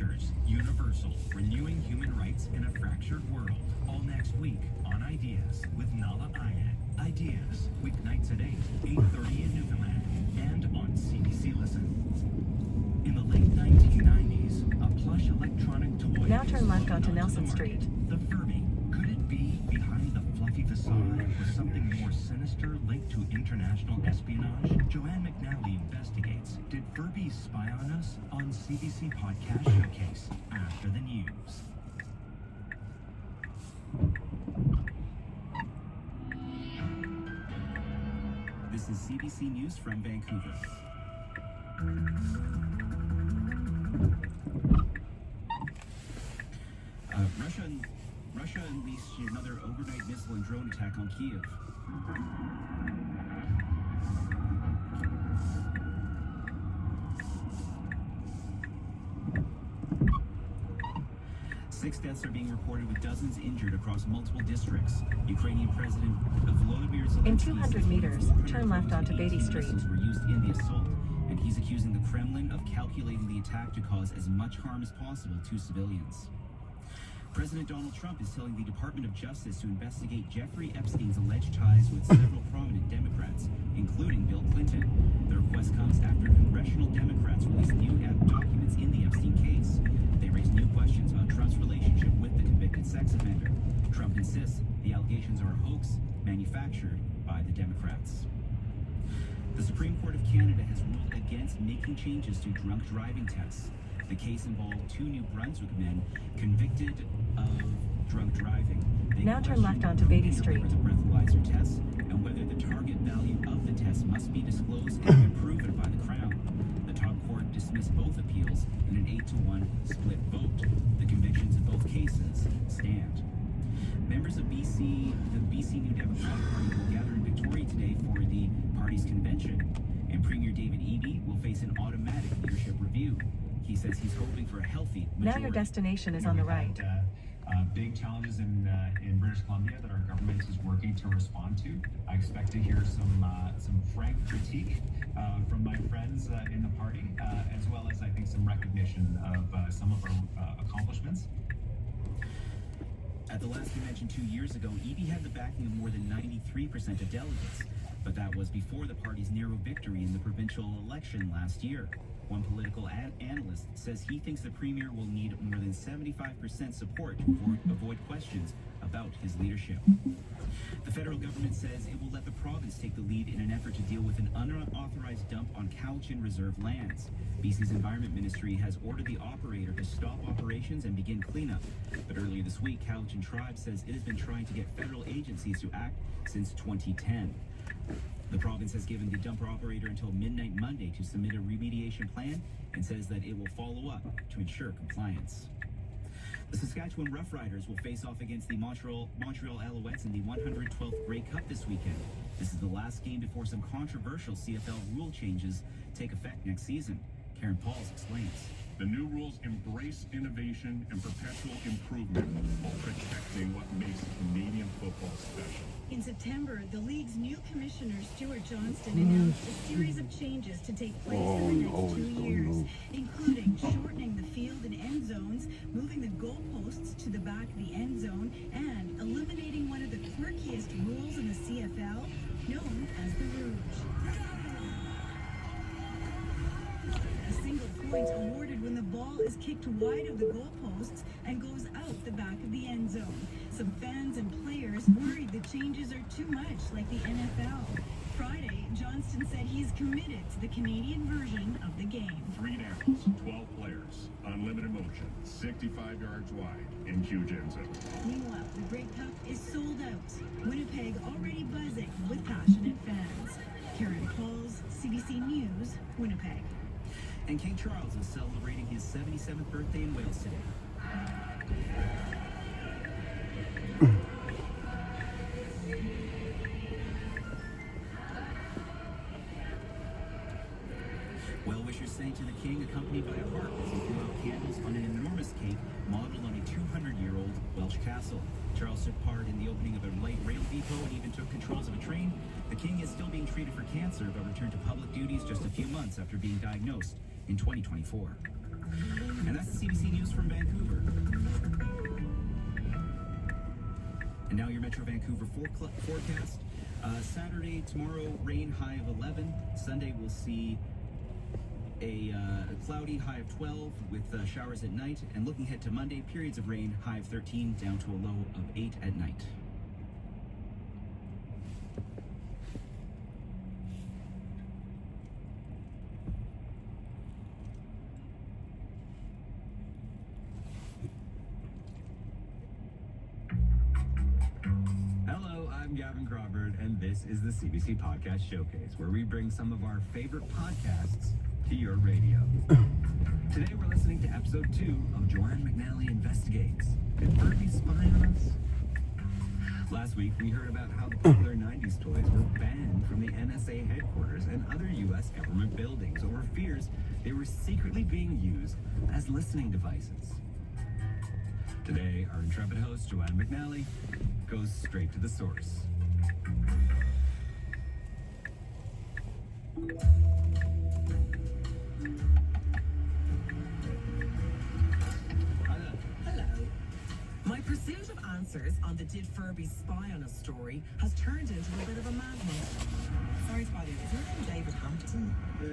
Futures, Universal, Renewing Human Rights in a Fractured World. All next week on Ideas with Nala Ayed. Ideas, weeknights at 8:30 in Newfoundland, and on CBC Listen. In the late 1990s, a plush electronic toy... Now turn left onto Nelson Street. The Furby. Could it be behind the fluffy facade was something more sinister linked to international espionage? Joanne McNally investigates. Did Furbies spy on us? On CBC Podcast Showcase after the news. This is CBC News from Vancouver. Russia unleashed another overnight missile and drone attack on Kiev. Six deaths are being reported with dozens injured across multiple districts. Ukrainian President Volodymyr Zelensky... In 200 meters, turn left onto Beatty Street. ...were used in the assault, and he's accusing the Kremlin of calculating the attack to cause as much harm as possible to civilians. President Donald Trump is telling the Department of Justice to investigate Jeffrey Epstein's alleged ties with several prominent Democrats, including Bill Clinton. The request comes after congressional Democrats released new documents in the Epstein case. They raised new questions about Trump's relationship with the convicted sex offender. Trump insists the allegations are a hoax manufactured by the Democrats. The Supreme Court of Canada has ruled against making changes to drunk driving tests. The case involved two New Brunswick men convicted of drunk driving. They now turn left onto Beatty Street. The breathalyzer tests and whether the target value of the test must be disclosed and been proven by the Crown. The top court dismissed both appeals in an 8-1 split vote. The convictions in both cases stand. Members of the BC New Democratic Party will gather in Victoria today for the party's convention, and Premier David Eby will face an automatic leadership review. He says he's hoping for a healthy majority. Now your destination is on the right. Big challenges in British Columbia that our government is working to respond to. I expect to hear some frank critique from my friends in the party, as well as I think some recognition of some of our accomplishments. At the last convention 2 years ago, Eby had the backing of more than 93% of delegates, but that was before the party's narrow victory in the provincial election last year. One political analyst says he thinks the premier will need more than 75% support to avoid questions about his leadership. The federal government says it will let the province take the lead in an effort to deal with an unauthorized dump on Cowichan Reserve lands. BC's Environment Ministry has ordered the operator to stop operations and begin cleanup. But earlier this week, Cowichan Tribe says it has been trying to get federal agencies to act since 2010. The province has given the dumper operator until midnight Monday to submit a remediation plan and says that it will follow up to ensure compliance. The Saskatchewan Roughriders will face off against the Montreal Alouettes in the 112th Grey Cup this weekend. This is the last game before some controversial CFL rule changes take effect next season. Karen Pauls explains. The new rules embrace innovation and perpetual improvement while protecting what makes Canadian football special. In September, the league's new commissioner, Stuart Johnston, announced a series of changes to take place in the next 2 years, including shortening the field and end zones, moving the goalposts to the back of the end zone, and eliminating one of the quirkiest rules in the CFL, known as the Rouge. A single point awarded when the ball is kicked wide of the goalposts and goes out the back of the end zone. Some fans and players worried the changes are too much like the NFL. Friday, Johnston said he's committed to the Canadian version of the game. 3 downs, 12 players, unlimited motion, 65 yards wide, and huge end zone. Meanwhile, the Grey Cup is sold out. Winnipeg already buzzing with passionate fans. Karen Pauls, CBC News, Winnipeg. And King Charles is celebrating his 77th birthday in Wales today. Well-wishers sang to the king, accompanied by a harp as he threw out candles on an enormous cake modeled on a 200-year-old Welsh castle. Charles took part in the opening of a light rail depot and even took controls of a train. The king is still being treated for cancer, but returned to public duties just a few months after being diagnosed in 2024. And that's the CBC News from Vancouver. And now your Metro Vancouver forecast. Saturday, tomorrow, rain, high of 11. Sunday, we'll see a cloudy, high of 12 with showers at night. And looking ahead to Monday, periods of rain, high of 13 down to a low of 8 at night. I'm Gavin Crawford, and this is the CBC Podcast Showcase, where we bring some of our favorite podcasts to your radio. Today we're listening to episode 2 of Joanne McNally Investigates. Did Furby spy on us? Last week we heard about how the popular 90s toys were banned from the NSA headquarters and other U.S. government buildings over fears they were secretly being used as listening devices. Today, our intrepid host, Joanne McNally, goes straight to the source. Hello. My pursuit of answers on the Did Furby Spy on Us story has turned into a bit of a manhunt. Sorry to bother you. Is your name David Hampton? Yeah,